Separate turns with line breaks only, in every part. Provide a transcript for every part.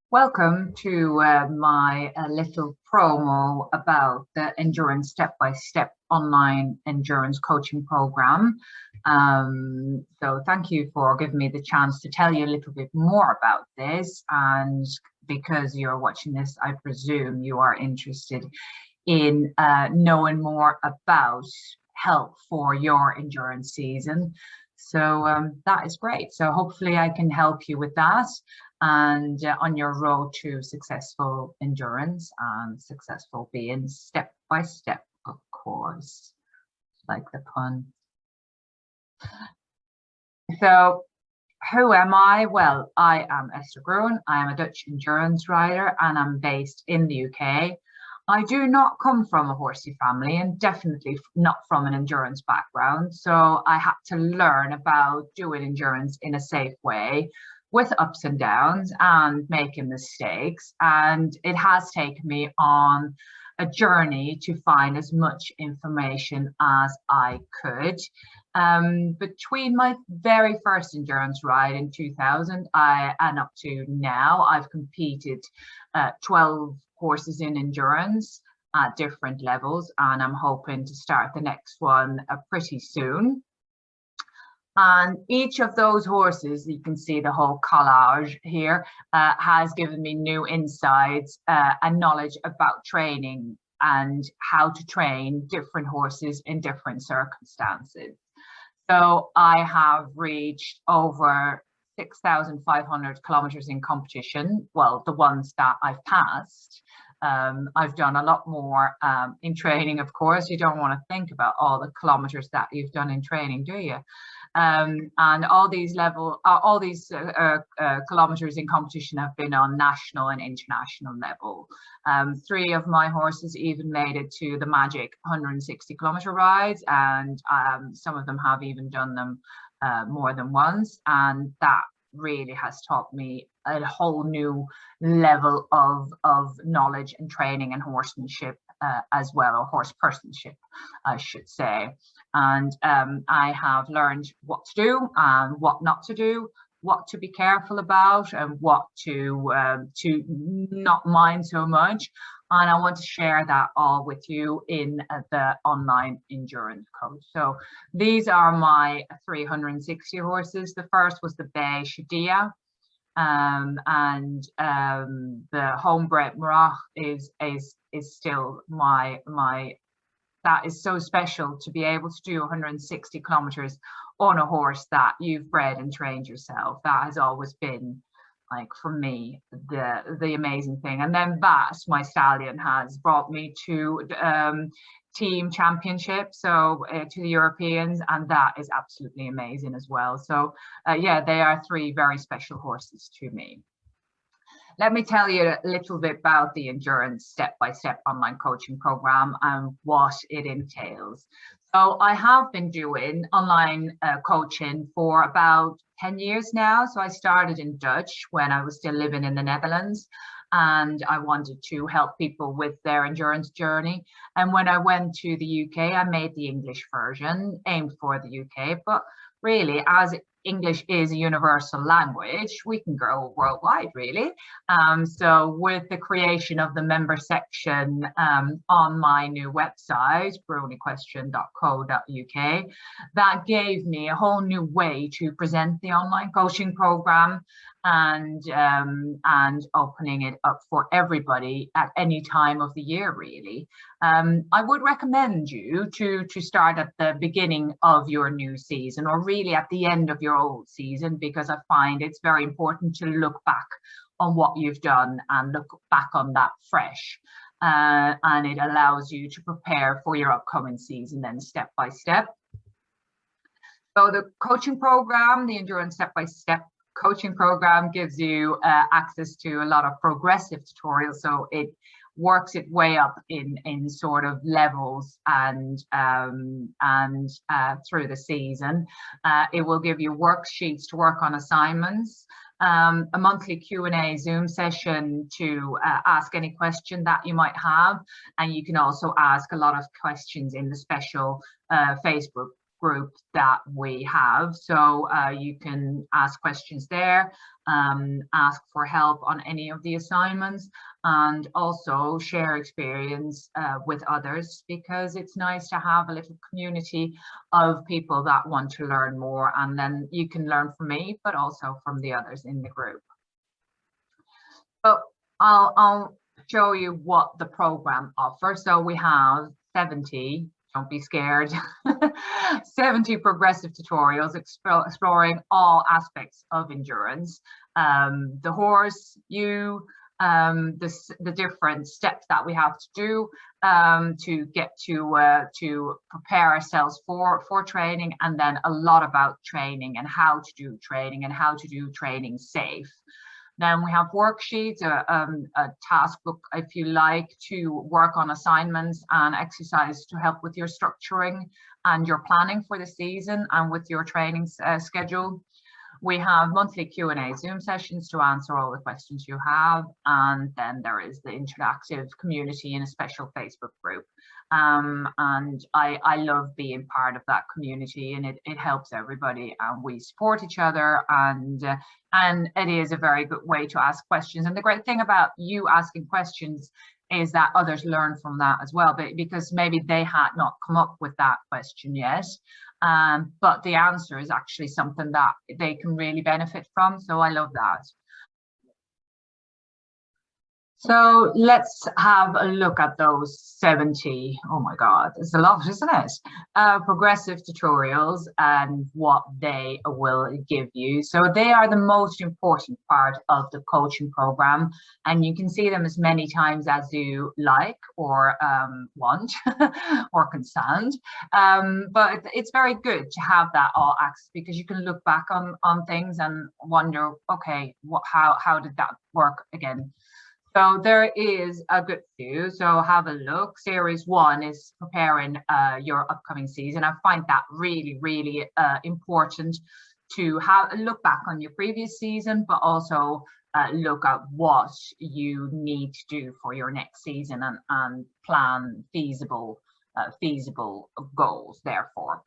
Welcome to my little promo about the Endurance Step-by-Step online endurance coaching program. So thank you for giving me the chance to tell you a little bit more about this. And because you're watching this, I presume you are interested in knowing more about help for your endurance season. So that is great. So hopefully I can help you with that and on your road to successful endurance and successful being step by step, of course, like the pun. So who am I? Well, I am Esther Groen. I am a Dutch endurance rider and I'm based in the UK. I do not come from a horsey family and definitely not from an endurance background. So I had to learn about doing endurance in a safe way with ups and downs and making mistakes. And it has taken me on a journey to find as much information as I could. Between my very first endurance ride in 2000 and up to now, I've competed 12 horses in endurance at different levels, and I'm hoping to start the next one pretty soon. And each of those horses, you can see the whole collage here, has given me new insights and knowledge about training and how to train different horses in different circumstances. So I have reached over 6,500 kilometers in competition. Well, the ones that I've passed. I've done a lot more in training, of course. You don't want to think about all the kilometers that you've done in training, do you? And all these kilometers in competition have been on national and international level. 3 of my horses even made it to the magic 160-kilometer rides, and some of them have even done them more than once, and that really has taught me a whole new level of knowledge and training and horsemanship as well, or horsepersonship, I should say. And I have learned what to do and what not to do, what to be careful about, and what to not mind so much. And I want to share that all with you in the online endurance coach. So these are my 360 horses. The first was the Bay Shadia, and the homebred Murach is still my that is so special, to be able to do 160 kilometers on a horse that you've bred and trained yourself. That has always been, like, for me, the amazing thing. And then Vas, my stallion, has brought me to team championship, so to the Europeans, and that is absolutely amazing as well. So yeah, they are 3 very special horses to me. Let me tell you a little bit about the Endurance Step-by-Step online coaching program and what it entails. So I have been doing online coaching for about 10 years now. So I started in Dutch when I was still living in the Netherlands, and I wanted to help people with their endurance journey. And when I went to the UK, I made the English version aimed for the UK, but really, as English is a universal language, we can go worldwide, really. So with the creation of the member section on my new website, groenequestrian.co.uk, that gave me a whole new way to present the online coaching program, and opening it up for everybody at any time of the year, really. I would recommend you to start at the beginning of your new season, or really at the end of your old season, because I find it's very important to look back on what you've done and look back on that fresh. And it allows you to prepare for your upcoming season then step by step. So the coaching program, the Endurance Step-by-Step coaching program, gives you access to a lot of progressive tutorials. So it works its way up in sort of levels and through the season. It will give you worksheets to work on assignments, a monthly Q&A Zoom session to ask any question that you might have, and you can also ask a lot of questions in the special Facebook group that we have. So you can ask questions there, ask for help on any of the assignments, and also share experience with others, because it's nice to have a little community of people that want to learn more, and then you can learn from me, but also from the others in the group. So I'll show you what the program offers. So we have 70, don't be scared, 70 progressive tutorials exploring all aspects of endurance. The horse, you, the different steps that we have to do to get to prepare ourselves for training, and then a lot about training and how to do training and how to do training safe. Then we have worksheets, a task book, if you like, to work on assignments and exercise to help with your structuring and your planning for the season and with your training schedule. We have monthly Q&A Zoom sessions to answer all the questions you have. And then there is the interactive community in a special Facebook group. And I love being part of that community, and it helps everybody, and we support each other, and it is a very good way to ask questions. And the great thing about you asking questions is that others learn from that as well, but because maybe they had not come up with that question yet, but the answer is actually something that they can really benefit from. So I love that. So let's have a look at those 70, oh my God, it's a lot, isn't it? Progressive tutorials and what they will give you. So they are the most important part of the coaching program, and you can see them as many times as you like or want or can stand. But it's very good to have that all access, because you can look back on things and wonder, okay, how did that work again? So there is a good few, so have a look. Series 1 is preparing your upcoming season. I find that really, really important to have a look back on your previous season, but also look at what you need to do for your next season, and plan feasible goals therefore.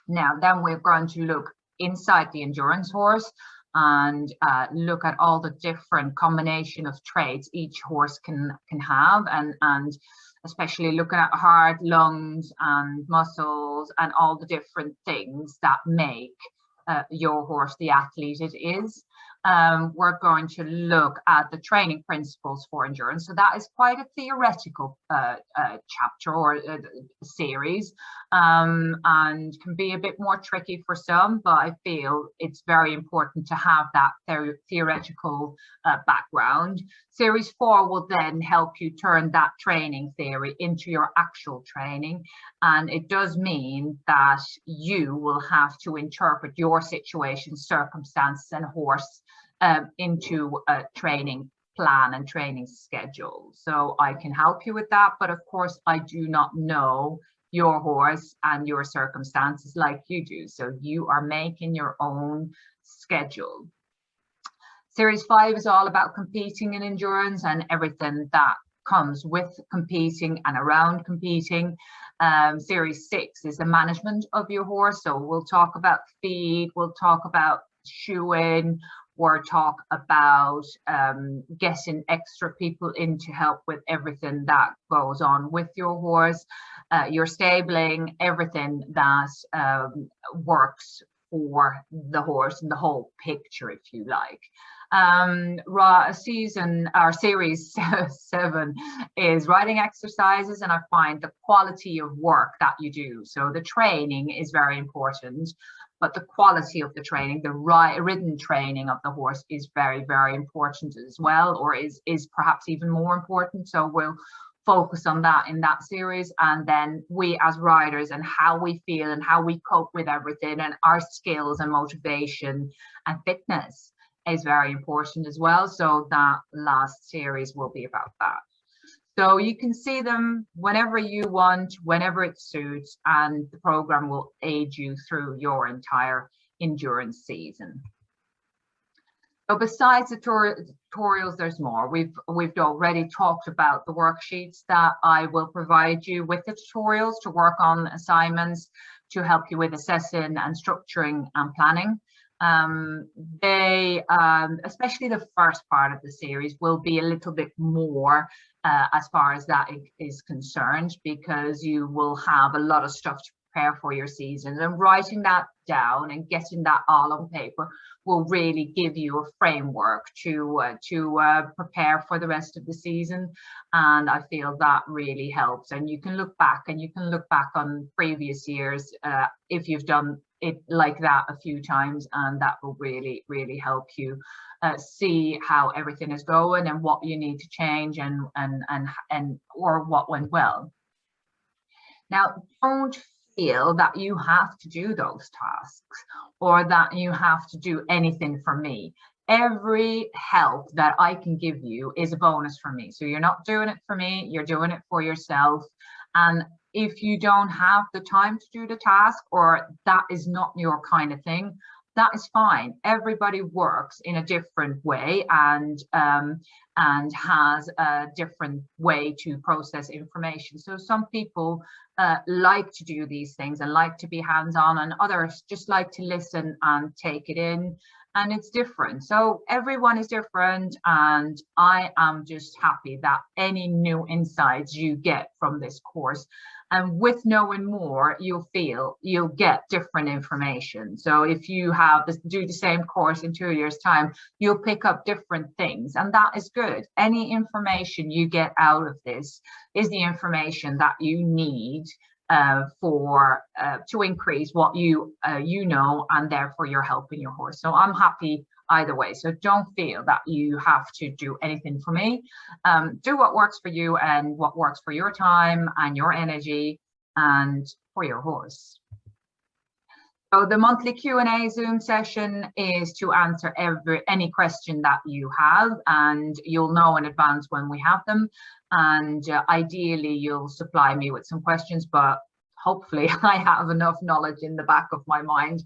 Now, then we're going to look inside the endurance horse and look at all the different combination of traits each horse can have, and especially looking at heart, lungs and muscles and all the different things that make your horse the athlete it is. We're going to look at the training principles for endurance. So that is quite a theoretical chapter or series, and can be a bit more tricky for some, but I feel it's very important to have that theoretical background. Series 4 will then help you turn that training theory into your actual training, and it does mean that you will have to interpret your situation, circumstances and horse into a training plan and training schedule. So I can help you with that, but of course I do not know your horse and your circumstances like you do, so you are making your own schedule. Series 5 is all about competing in endurance and everything that comes with competing and around competing. Series 6 is the management of your horse, so we'll talk about feed, we'll talk about shoeing, or talk about getting extra people in to help with everything that goes on with your horse, your stabling, everything that works for the horse and the whole picture, if you like. Series 7 is riding exercises, and I find the quality of work that you do. So the training is very important, but the quality of the training, the ridden training of the horse is very, very important as well, or is perhaps even more important. So we'll focus on that in that series, and then we as riders and how we feel and how we cope with everything, and our skills and motivation and fitness is very important as well. So that last series will be about that. So you can see them whenever you want, whenever it suits, and the program will aid you through your entire endurance season. So besides the tutorials, there's more. We've already talked about the worksheets that I will provide you with the tutorials to work on assignments. to help you with assessing and structuring and planning. They, especially the first part of the series, will be a little bit more as far as that is concerned, because you will have a lot of stuff to prepare for your season, and writing that down and getting that all on paper will really give you a framework to prepare for the rest of the season. And I feel that really helps. And you can look back on previous years if you've done it like that a few times, and that will really help you see how everything is going and what you need to change and or what went well. Now, don't feel that you have to do those tasks or that you have to do anything for me. Every help that I can give you is a bonus for me. So you're not doing it for me, you're doing it for yourself. And if you don't have the time to do the task, or that is not your kind of thing, that is fine. Everybody works in a different way and has a different way to process information. So some people like to do these things and like to be hands-on, and others just like to listen and take it in. And it's different. So everyone is different, and I am just happy that any new insights you get from this course, and with knowing more, you'll get different information. So if you do the same course in 2 years' time, you'll pick up different things, and that is good. Any information you get out of this is the information that you need to increase what you know, and therefore you're helping your horse. So I'm happy either way. So don't feel that you have to do anything for me. Do what works for you and what works for your time and your energy and for your horse. So the monthly Q&A Zoom session is to answer any question that you have, and you'll know in advance when we have them. And ideally, you'll supply me with some questions, but hopefully I have enough knowledge in the back of my mind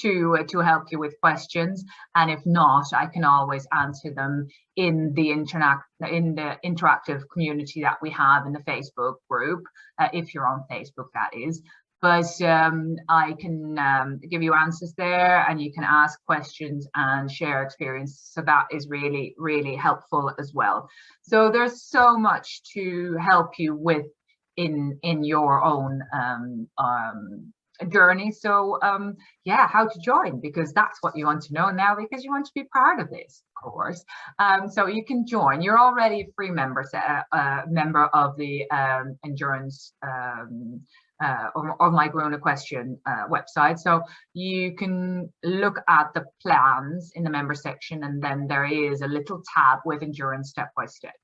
to help you with questions. And if not, I can always answer them in the interactive community that we have in the Facebook group, if you're on Facebook, that is. But I can give you answers there, and you can ask questions and share experience. So that is really helpful as well. So there's so much to help you with in your own journey. So yeah, how to join, because that's what you want to know now, because you want to be part of this course. So you can join. You're already a free member, member of the endurance or my Grown Equestrian website. So you can look at the plans in the member section, and then there is a little tab with endurance step by step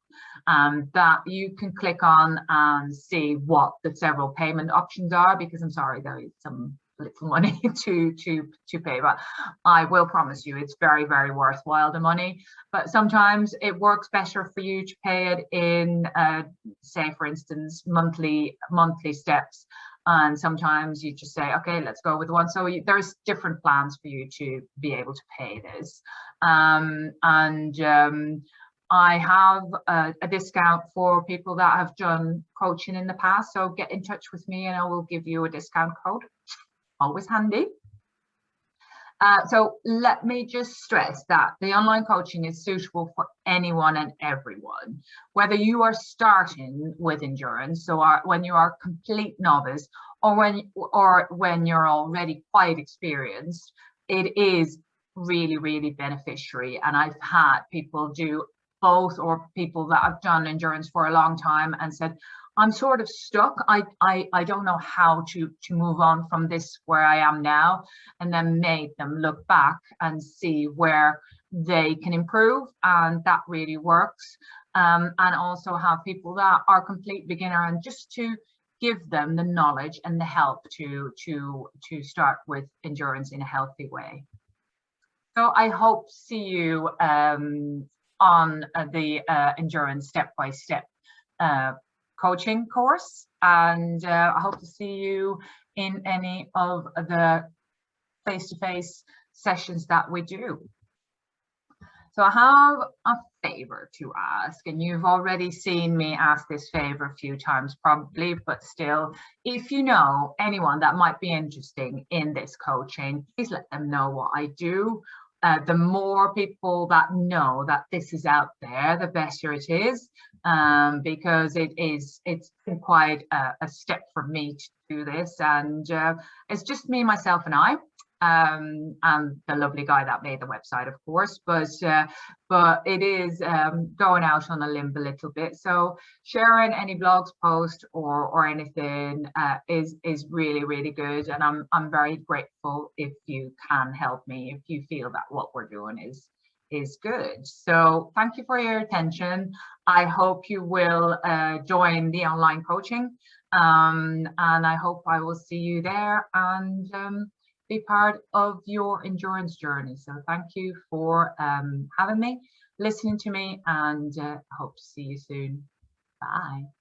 that you can click on and see what the several payment options are, because I'm sorry, there is some little money to pay, but I will promise you it's very worthwhile, the money. But sometimes it works better for you to pay it in say, for instance, monthly steps, and sometimes you just say, okay, let's go with one. So there's different plans for you to be able to pay this. I have a discount for people that have done coaching in the past, so get in touch with me and I will give you a discount code. Always handy. So let me just stress that the online coaching is suitable for anyone and everyone, whether you are starting with endurance, so when you are a complete novice, or when you're already quite experienced. It is really beneficiary, and I've had people do both, or people that have done endurance for a long time and said, I'm sort of stuck. I don't know how to move on from this where I am now, and then made them look back and see where they can improve, and that really works. And also have people that are complete beginner, and just to give them the knowledge and the help to start with endurance in a healthy way. So I hope to see you on the endurance step-by-step coaching course, and I hope to see you in any of the face-to-face sessions that we do. So I have a favor to ask, and you've already seen me ask this favor a few times probably, but still, if you know anyone that might be interested in this coaching, please let them know what I do. The more people that know that this is out there, the better it is, because it's been quite a step for me to do this, and it's just me, myself, and I. And the lovely guy that made the website, of course, but it is going out on a limb a little bit. So sharing any blogs, post, or anything is really, really good, and I'm very grateful if you can help me, if you feel that what we're doing is good. So thank you for your attention. I hope you will join the online coaching, and I hope I will see you there and be part of your endurance journey. So thank you for having me, listening to me, and hope to see you soon. Bye.